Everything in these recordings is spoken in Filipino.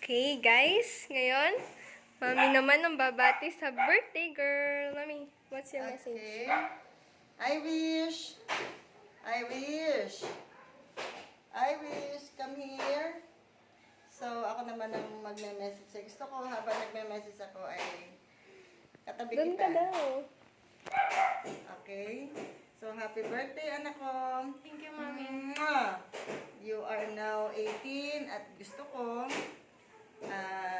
Okay, guys. Ngayon, Mami naman ang babati sa birthday girl. Mami, what's your message? Okay. I wish, come here. So, ako naman ang magme-message. Gusto ko habang nagme-message ako ay katabi Doon ka kita. daw. Okay. So, happy birthday, anak ko. Thank you, Mami. Mwah! You are now 18 at gusto ko,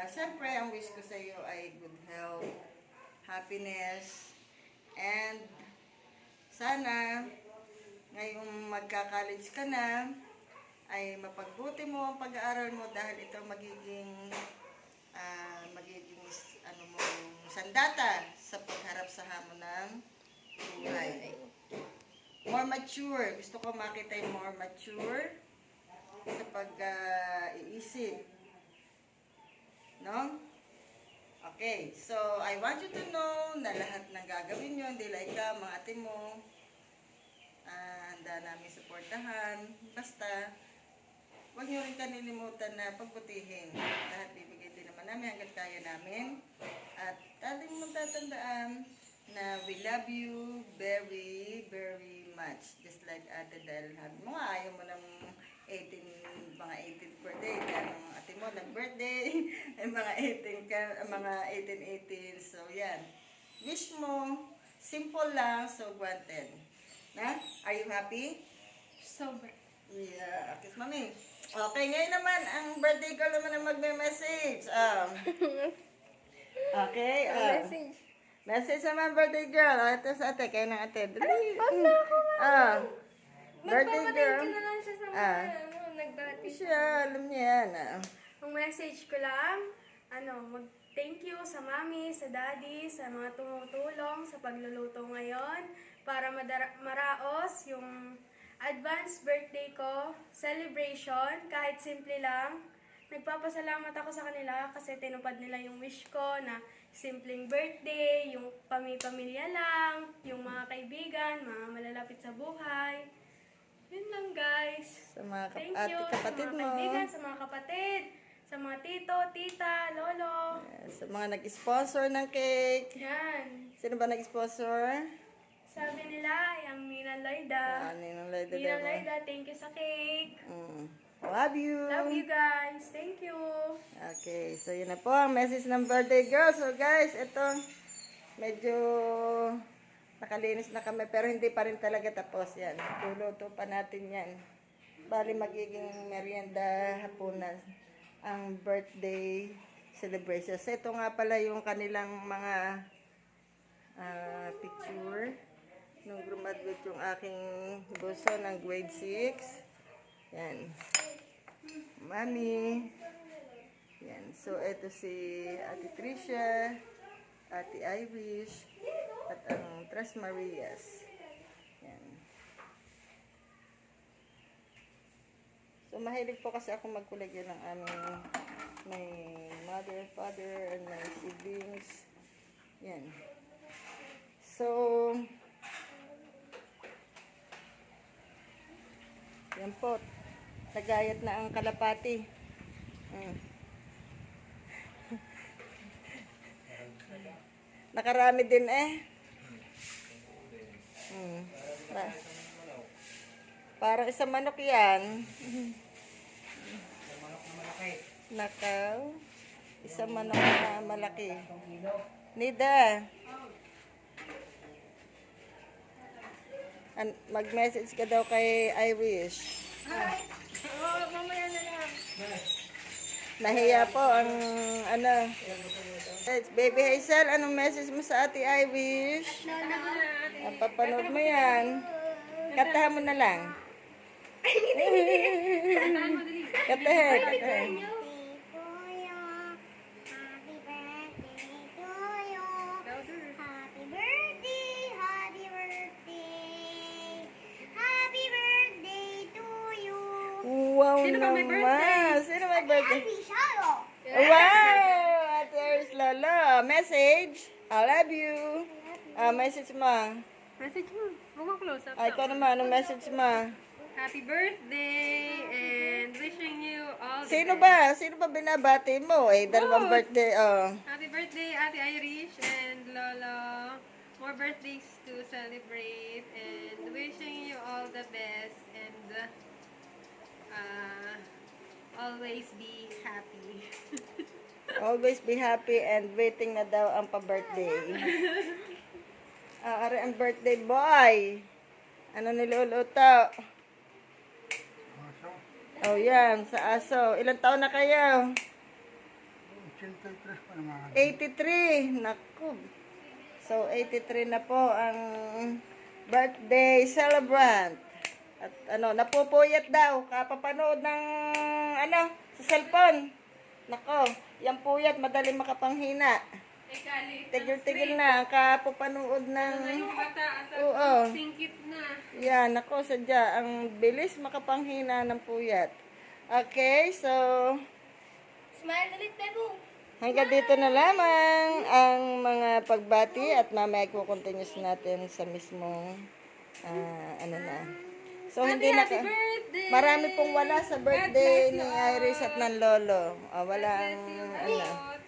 siyempre, ang wish ko sa iyo ay good health, happiness, and sana, ngayong magka-college ka na, ay mapagbuti mo ang pag-aaral mo dahil ito magiging sandata sa pagharap sa hamon ng buhay. More mature. Gusto ko makita yung more mature sa pag-iisip. No? Okay. So, I want you to know na lahat ng gagawin nyo, hindi like ka, mga ate mo, handa namin suportahan. Basta, huwag nyo rin kanilimutan na pagbutihin. Lahat bibigay din naman namin hanggang kaya namin. At ating magtatandaan na we love you very, very much. Just like Ate dahil mo nga, ayaw mo ng mga 18th birthday. Kaya ng ate mo nag-birthday, ay mga 18. So, yan. Wish mo, simple lang, so granted. Na? Are you happy? Sober. Yeah. Kiss mami. Okay, ngayon naman, ang birthday girl naman ang magme-message. Okay. Message. Message naman, birthday girl. Ito sa ate, kayo ng ate. Dali. Wag na ako. Birthday Magpapatay girl. ka na lang siya sa mga nagbati. Siya, alam niya yan. Ang message ko lang, mag-thank you sa mami, sa daddy, sa mga tumutulong sa pagluluto ngayon para maraos yung advance birthday ko, celebration, kahit simple lang. Nagpapasalamat ako sa kanila kasi tinupad nila yung wish ko na simpleng birthday, yung pamilya lang, yung mga kaibigan, mga malalapit sa buhay. Yun lang, guys. Sa mga Thank you kapatid sa mga mo. kaibigan, sa mga kapatid, sa mga tito, tita, lolo. Sa mga nag-sponsor ng cake. Yan. Sino ba nag-sponsor? Sabi nila, yung Nina Loida. Ninong Loida Nina daw. Loida, thank you sa cake. Love you. Love you guys. Thank you. Okay, so yun na po ang message ng birthday girl. So guys, ito, medyo nakalinis na kami, pero hindi pa rin talaga tapos yan. Luluto pa natin yan. Bali magiging merienda hapunan ang birthday celebration. So ito nga pala yung kanilang mga picture nung graduate yung aking bunso ng grade 6. Yan. Mami. Yan. So, ito si Ate Tricia, Ate Irish, at ang Tres Marias. Yan. So, mahilig po kasi ako magkulagyan ng aming my mother, father, and my siblings. Yan. So, yan po. Nagayat na ang kalapati. Nakarami din eh. Parang isang manok yan. Nakaw. Isang manok na malaki. Nida. Mag-message ka daw kay Irish. Mamaya na lang. Nahiya po ang Baby Hazel, anong message mo sa Ate Irish? Papanood mo yan. Katahan mo na lang. Katahan. Wow naman. Sino may birthday? Wow! Ate Iris Lolo. Message. I love you. Message mo. Message mo. Huwag mo close up. Ikaw naman. Anong message mo? Happy birthday and wishing you all the Sino best. ba? Sino ba binabati mo? Dalawang Oh. birthday. Oh. Happy birthday, Ate Irish and Lolo. More birthdays to celebrate and wishing you all the best and always be happy. Always be happy and waiting na daw ang pa-birthday. Ari ang birthday boy. Ano niluluto? Oh, yan. Sa aso. Ilang taon na kayo? 83 pa naman. 83. Naku. So, 83 na po ang birthday celebrant. At napupuyat daw. Kapapanood ng, sa cellphone. Nako, yung puyat, madali makapanghina. Tigil-tigil na ang kapapanood ng... Yung bata at Oo. singkit na. Yan, nako, sadya. Ang bilis makapanghina ng puyat. Okay, so... Smile ulit, Bebo. Hanggang dito na lamang ang mga pagbati at mamaya ko-continuous natin sa mismong So, hindi na birthday! marami pong wala sa birthday ni Iris at ng lolo. Walang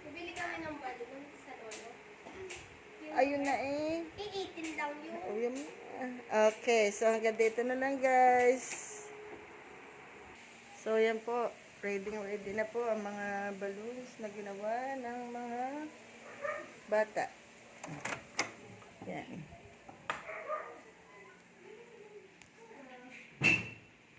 Bibili kami ng balloon sa lolo. Ayun na eh. I-18 lang yun. Ayun. Okay, so hanggang dito na lang guys. So, yan po. Ready na po ang mga balloons na ginawa ng mga bata. Yan.